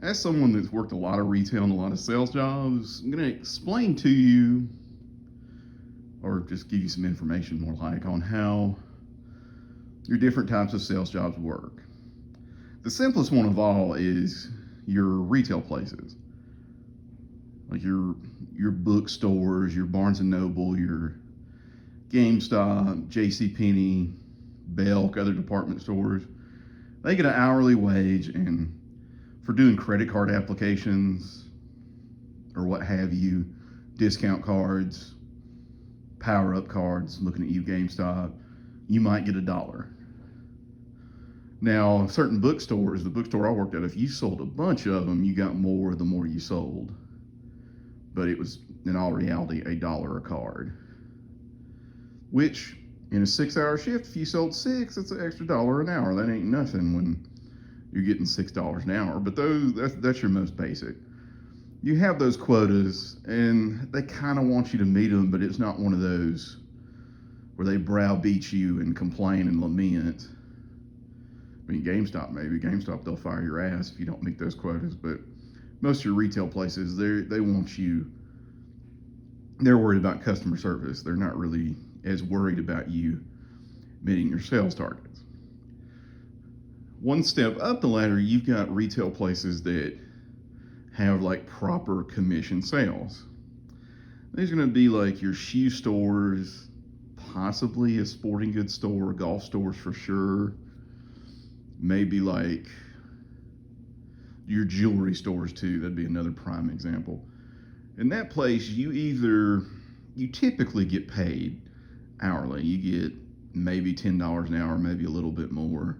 As someone that's worked a lot of retail and a lot of sales jobs, I'm going to explain to you, or just give you some information more like, on how your different types of sales jobs work. The simplest one of all is your retail places, like your bookstores, your Barnes and Noble, your GameStop, J.C. Penney, Belk, other department stores. They get an hourly wage, and for doing credit card applications or what have you, discount cards, power up cards, looking at you, GameStop, you might get $1. Now, certain bookstores, the bookstore I worked at, if you sold a bunch of them, you got more the more you sold. But it was, in all reality, $1 a card. Which, in a 6-hour shift, if you sold 6, it's an extra $1 an hour. That ain't nothing when you're getting $6 an hour. But that's your most basic. You have those quotas, and they kind of want you to meet them, but it's not one of those where they browbeat you and complain and lament. I mean, GameStop, maybe. GameStop, they'll fire your ass if you don't meet those quotas. But most of your retail places, they want you, they're worried about customer service. They're not really as worried about you meeting your sales targets. One step up the ladder, you've got retail places that have like proper commission sales. These are going to be like your shoe stores, possibly a sporting goods store, golf stores for sure. Maybe like your jewelry stores too. That'd be another prime example. In that place, you typically get paid hourly. You get maybe $10 an hour, maybe a little bit more.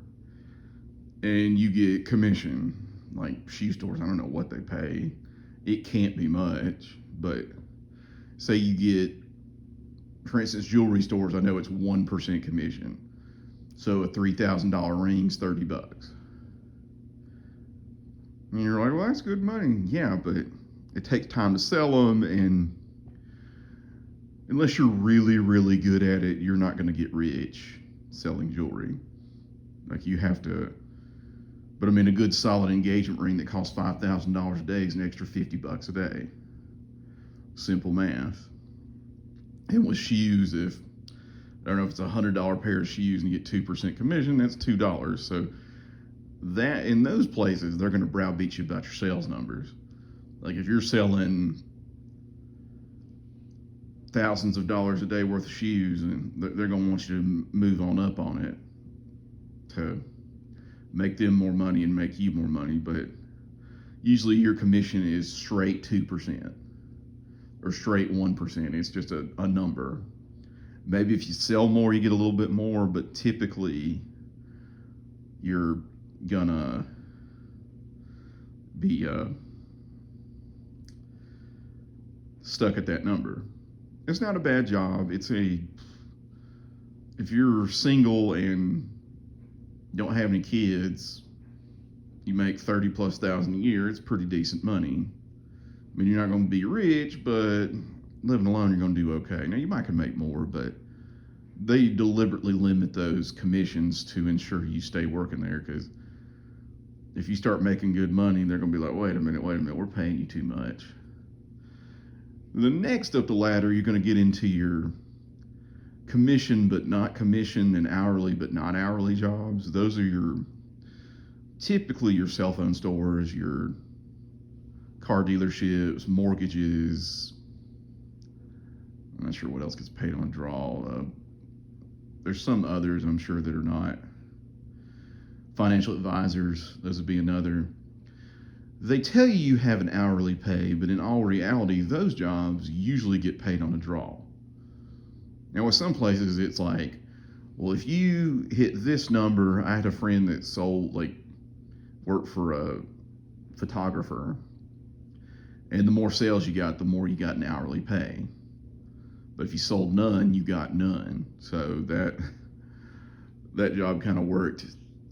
And you get commission. Like shoe stores, I don't know what they pay. It can't be much, but say you get, for instance, jewelry stores, I know it's 1% commission. So a $3,000 ring's $30. And you're like, well, that's good money. Yeah, but it takes time to sell them, and unless you're really, really good at it, you're not going to get rich selling jewelry. Like you have to. But I mean, a good solid engagement ring that costs $5,000 a day is an extra $50 a day. Simple math. And with shoes, if I don't know if it's $100 pair of shoes and you get 2% commission, that's $2. So that in those places, they're going to browbeat you about your sales numbers. Like if you're selling thousands of dollars a day worth of shoes, and they're going to want you to move on up on it to make them more money and make you more money. But usually your commission is straight 2% or straight 1%. It's just a number. Maybe if you sell more, you get a little bit more, but typically you're gonna be stuck at that number. It's not a bad job. If you're single and don't have any kids, you make 30 plus thousand a year, it's pretty decent money. I mean, you're not going to be rich, but living alone, you're going to do okay. Now, you might can make more, but they deliberately limit those commissions to ensure you stay working there, because if you start making good money, they're going to be like, wait a minute, we're paying you too much. The next up the ladder, you're going to get into your commission but not commission and hourly but not hourly jobs. Those are typically your cell phone stores, your car dealerships, mortgages. I'm not sure what else gets paid on draw. There's some others I'm sure that are not. Financial advisors, those would be another. They tell you have an hourly pay, but in all reality, those jobs usually get paid on a draw. Now, with some places, it's like, well, if you hit this number, I had a friend that worked for a photographer, and the more sales you got, the more you got in hourly pay. But if you sold none, you got none. So that job kind of worked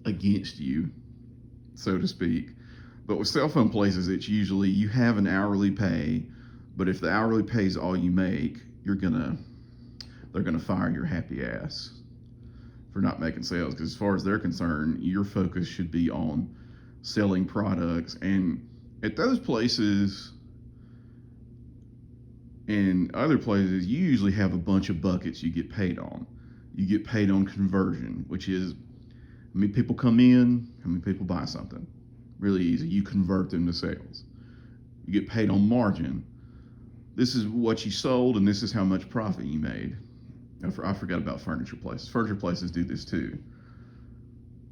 against you, so to speak. But with cell phone places, it's usually you have an hourly pay, but if the hourly pay is all you make, they're gonna fire your happy ass for not making sales. Because as far as they're concerned, your focus should be on selling products. And At those places and other places, you usually have a bunch of buckets you get paid on. You get paid on conversion, which is how many people come in, how many people buy something. Really easy. You convert them to sales. You get paid on margin. This is what you sold, and this is how much profit you made. I forgot about furniture places. Furniture places do this too.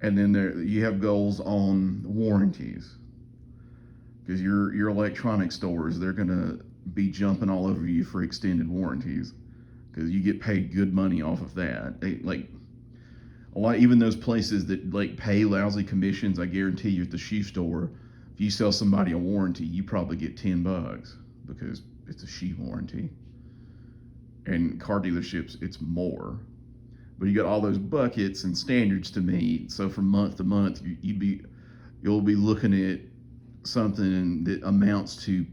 And then you have goals on warranties, because your electronic stores, they're gonna be jumping all over you for extended warranties, because you get paid good money off of that. They like a lot, even those places that like pay lousy commissions. I guarantee you, at the shoe store, if you sell somebody a warranty, you probably get $10 because it's a shoe warranty. And car dealerships, it's more. But you got all those buckets and standards to meet. So from month to month, you'll be looking at something that amounts to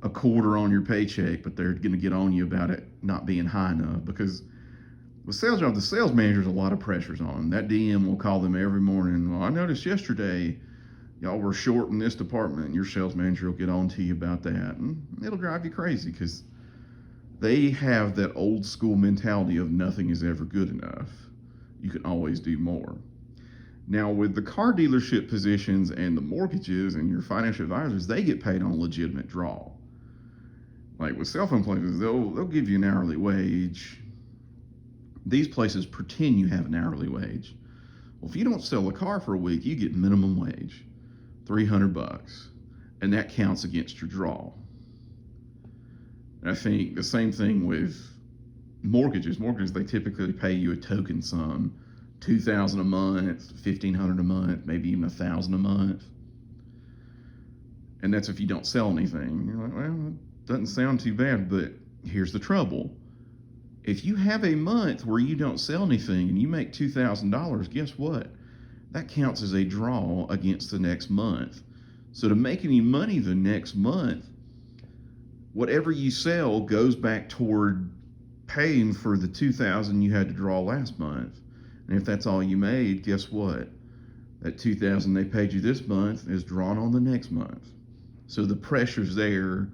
a quarter on your paycheck, but they're going to get on you about it not being high enough. Because with sales job, the sales manager's a lot of pressures on them. That DM will call them every morning. Well, I noticed yesterday y'all were short in this department, and your sales manager will get on to you about that. And it'll drive you crazy, because they have that old school mentality of nothing is ever good enough. You can always do more. Now, with the car dealership positions and the mortgages and your financial advisors, they get paid on legitimate draw. Like with cell phone places, they'll give you an hourly wage. These places pretend you have an hourly wage. Well, if you don't sell a car for a week, you get minimum wage, $300, and that counts against your draw. And I think the same thing with mortgages. Mortgages, they typically pay you a token sum, $2,000 a month, $1,500 a month, maybe even $1,000 a month. And that's if you don't sell anything. You're like, well, it doesn't sound too bad, but here's the trouble. If you have a month where you don't sell anything and you make $2,000, guess what? That counts as a draw against the next month. So to make any money the next month, whatever you sell goes back toward paying for the $2,000 you had to draw last month. And if that's all you made, guess what? That $2,000 they paid you this month is drawn on the next month. So the pressure's there.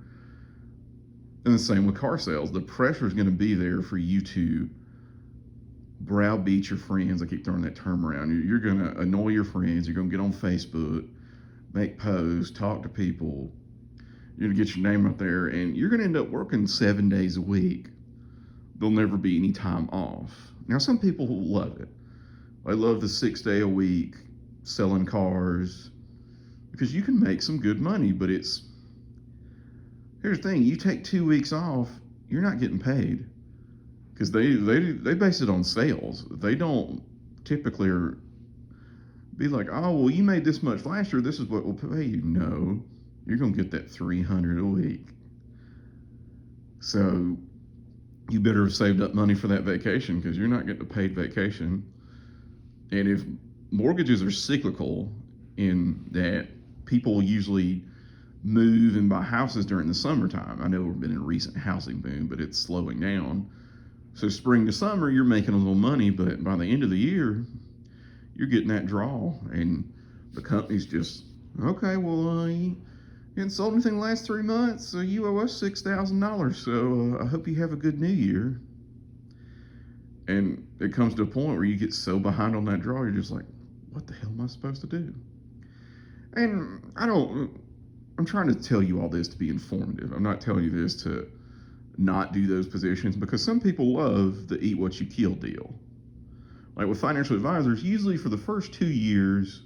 And the same with car sales. The pressure is going to be there for you to browbeat your friends. I keep throwing that term around. You're going to annoy your friends. You're going to get on Facebook, make posts, talk to people. You're going to get your name out there, and you're going to end up working 7 days a week. There'll never be any time off. Now, some people love it. They love the 6-day a week selling cars, because you can make some good money, but here's the thing. You take 2 weeks off, you're not getting paid, because they base it on sales. They don't typically be like, oh, well, you made this much last year, this is what we'll pay you. No, you're going to get that $300 a week. So you better have saved up money for that vacation, because you're not getting a paid vacation. And if mortgages are cyclical in that people usually move and buy houses during the summertime. I know we've been in a recent housing boom, but it's slowing down. So spring to summer, you're making a little money, but by the end of the year, you're getting that draw. And the company's just, okay, well, you didn't sold anything the last 3 months, so you owe us $6,000. So I hope you have a good new year. And it comes to a point where you get so behind on that draw, you're just like, what the hell am I supposed to do? And I'm trying to tell you all this to be informative. I'm not telling you this to not do those positions, because some people love the eat what you kill deal. Like with financial advisors, usually for the first 2 years,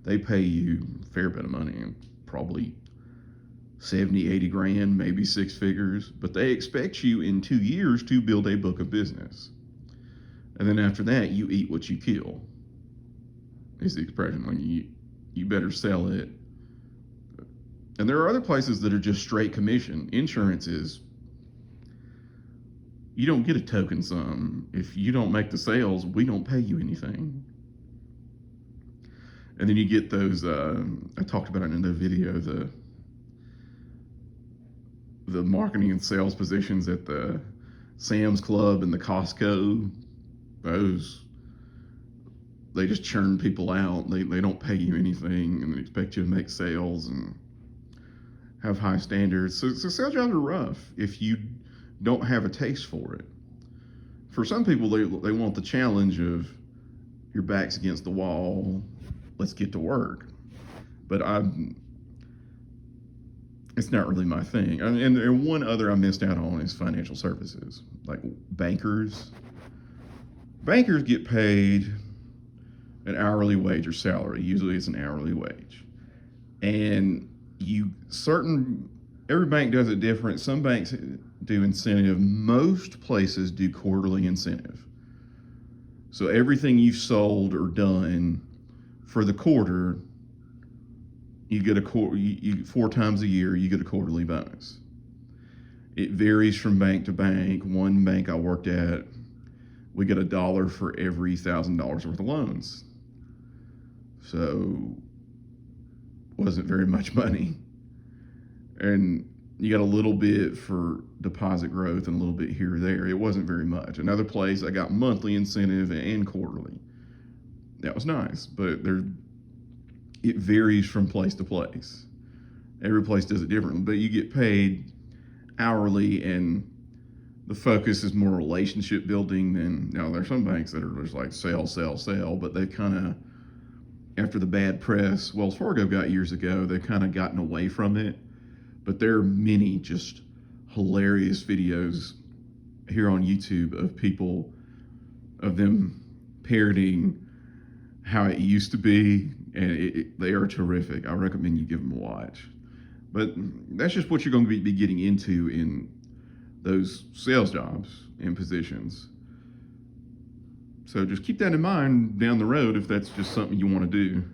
they pay you a fair bit of money, probably 70, 80 grand, maybe 6 figures, but they expect you in 2 years to build a book of business. And then after that, you eat what you kill, is the expression. Like you better sell it. And there are other places that are just straight commission. Insurance is, you don't get a token sum. If you don't make the sales, we don't pay you anything. And then you get those, I talked about it in the video, the marketing and sales positions at the Sam's Club and the Costco. Those, they just churn people out. They don't pay you anything, and they expect you to make sales. And have high standards. So sales jobs are rough if you don't have a taste for it. For some people, they want the challenge of your back's against the wall, let's get to work. But it's not really my thing. And one other I missed out on is financial services, like bankers. Bankers get paid an hourly wage or salary. Usually it's an hourly wage. And every bank does it different. Some banks do incentive. Most places do quarterly incentive. So everything you've sold or done for the quarter, you get you 4 times a year, you get a quarterly bonus. It varies from bank to bank. One bank I worked at, we get $1 for every $1,000 worth of loans. So wasn't very much money. And you got a little bit for deposit growth and a little bit here or there. It wasn't very much. Another place, I got monthly incentive and quarterly. That was nice, but it varies from place to place. Every place does it differently, but you get paid hourly, and the focus is more relationship building than, now there's some banks that are just like sell, but they kind of, after the bad press Wells Fargo got years ago, they've kind of gotten away from it. But there are many just hilarious videos here on YouTube of them parroting how it used to be, and they are terrific. I recommend you give them a watch. But that's just what you're going to be getting into in those sales jobs and positions. So just keep that in mind down the road if that's just something you want to do.